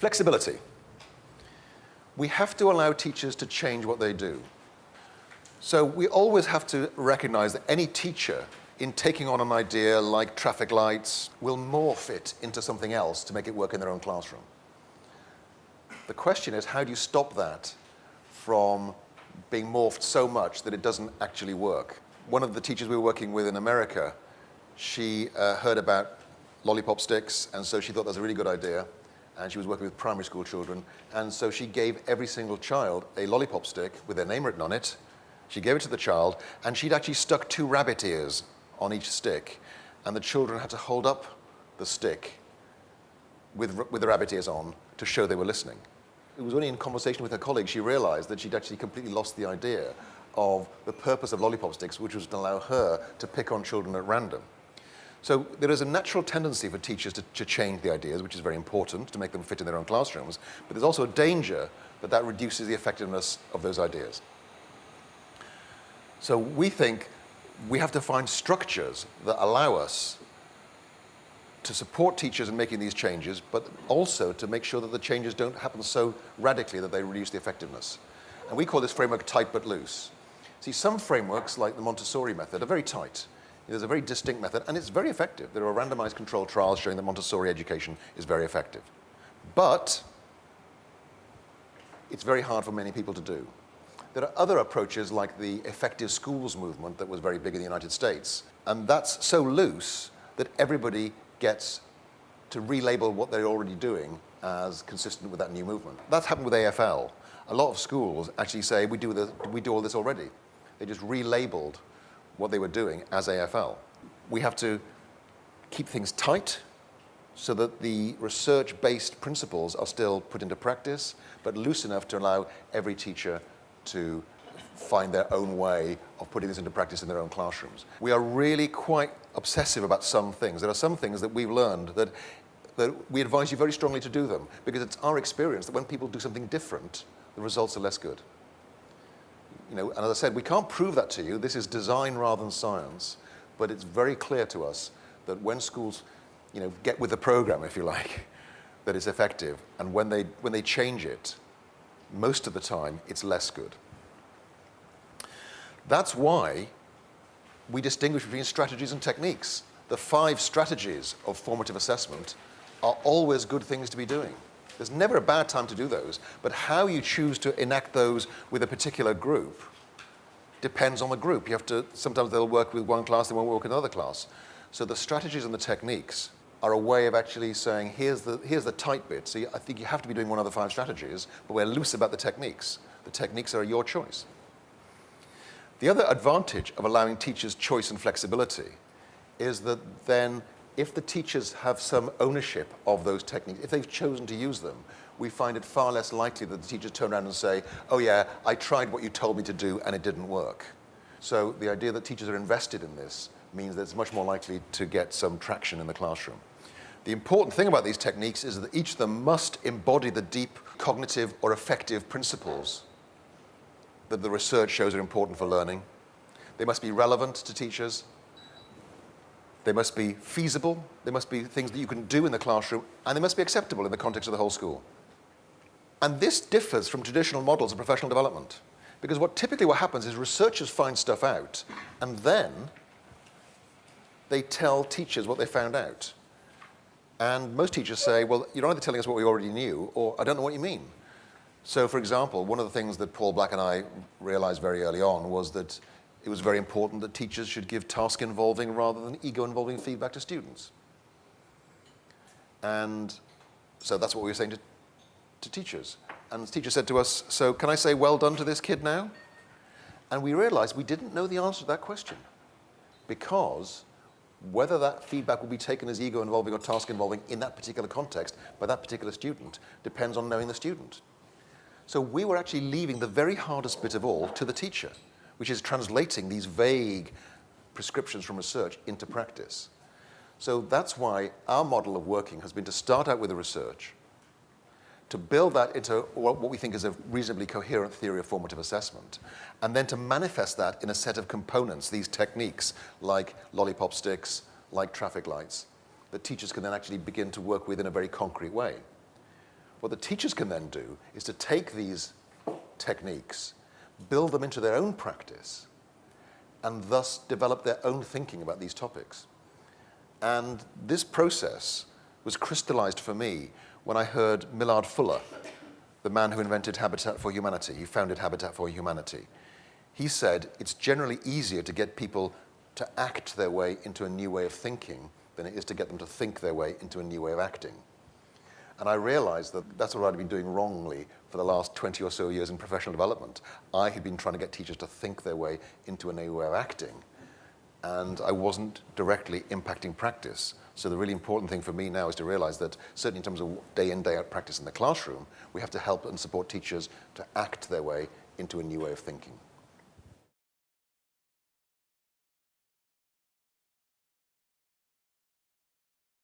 Flexibility. We have to allow teachers to change what they do. So we always have to recognize that any teacher, in taking on an idea like traffic lights, will morph it into something else to make it work in their own classroom. The question is, how do you stop that from being morphed so much that it doesn't actually work? One of the teachers we were working with in America, she heard about lollipop sticks, and so she thought that was a really good idea. And she was working with primary school children. And so she gave every single child a lollipop stick with their name written on it. She gave it to the child, and she'd actually stuck 2 rabbit ears on each stick. And the children had to hold up the stick with the rabbit ears on to show they were listening. It was only in conversation with her colleagues she realized that she'd actually completely lost the idea of the purpose of lollipop sticks, which was to allow her to pick on children at random. So there is a natural tendency for teachers to change the ideas, which is very important, to make them fit in their own classrooms. But there's also a danger that that reduces the effectiveness of those ideas. So we think we have to find structures that allow us to support teachers in making these changes, but also to make sure that the changes don't happen so radically that they reduce the effectiveness. And we call this framework tight but loose. See, some frameworks, like the Montessori method, are very tight. There's a very distinct method, and it's very effective. There are randomized controlled trials showing that Montessori education is very effective. But it's very hard for many people to do. There are other approaches, like the effective schools movement that was very big in the United States, and that's so loose that everybody gets to relabel what they're already doing as consistent with that new movement. That's happened with AFL. A lot of schools actually say, we do all this already. They just relabeled what they were doing as AFL. We have to keep things tight so that the research-based principles are still put into practice, but loose enough to allow every teacher to find their own way of putting this into practice in their own classrooms. We are really quite obsessive about some things. There are some things that we've learned that we advise you very strongly to do them, because it's our experience that when people do something different, the results are less good. You know, and as I said, we can't prove that to you. This is design rather than science, but it's very clear to us that when schools, get with the program, if you like, that it's effective, and when they change it, most of the time it's less good. That's why we distinguish between strategies and techniques. The 5 strategies of formative assessment are always good things to be doing. There's never a bad time to do those, but how you choose to enact those with a particular group depends on the group. Sometimes they'll work with one class, they won't work with another class. So the strategies and the techniques are a way of actually saying, here's the tight bit. So I think you have to be doing one of the 5 strategies, but we're loose about the techniques. The techniques are your choice. The other advantage of allowing teachers choice and flexibility is that then, if the teachers have some ownership of those techniques, if they've chosen to use them, we find it far less likely that the teachers turn around and say, oh yeah, I tried what you told me to do and it didn't work. So the idea that teachers are invested in this means that it's much more likely to get some traction in the classroom. The important thing about these techniques is that each of them must embody the deep cognitive or affective principles that the research shows are important for learning. They must be relevant to teachers. They must be feasible. They must be things that you can do in the classroom, and they must be acceptable in the context of the whole school. And this differs from traditional models of professional development, because typically what happens is researchers find stuff out, and then they tell teachers what they found out. And most teachers say, well, you're either telling us what we already knew, or I don't know what you mean. So, for example, one of the things that Paul Black and I realized very early on was that it was very important that teachers should give task-involving rather than ego-involving feedback to students. And so that's what we were saying to teachers. And the teacher said to us, so can I say well done to this kid now? And we realized we didn't know the answer to that question, because whether that feedback will be taken as ego-involving or task-involving in that particular context by that particular student depends on knowing the student. So we were actually leaving the very hardest bit of all to the teacher, which is translating these vague prescriptions from research into practice. So that's why our model of working has been to start out with the research, to build that into what we think is a reasonably coherent theory of formative assessment, and then to manifest that in a set of components, these techniques like lollipop sticks, like traffic lights, that teachers can then actually begin to work with in a very concrete way. What the teachers can then do is to take these techniques, build them into their own practice, and thus develop their own thinking about these topics. And this process was crystallized for me when I heard Millard Fuller, the man who invented Habitat for Humanity. He founded Habitat for Humanity. He said it's generally easier to get people to act their way into a new way of thinking than it is to get them to think their way into a new way of acting. And I realized that that's what I'd been doing wrongly for the last 20 or so years in professional development. I had been trying to get teachers to think their way into a new way of acting, and I wasn't directly impacting practice. So the really important thing for me now is to realize that, certainly in terms of day in, day out practice in the classroom, we have to help and support teachers to act their way into a new way of thinking.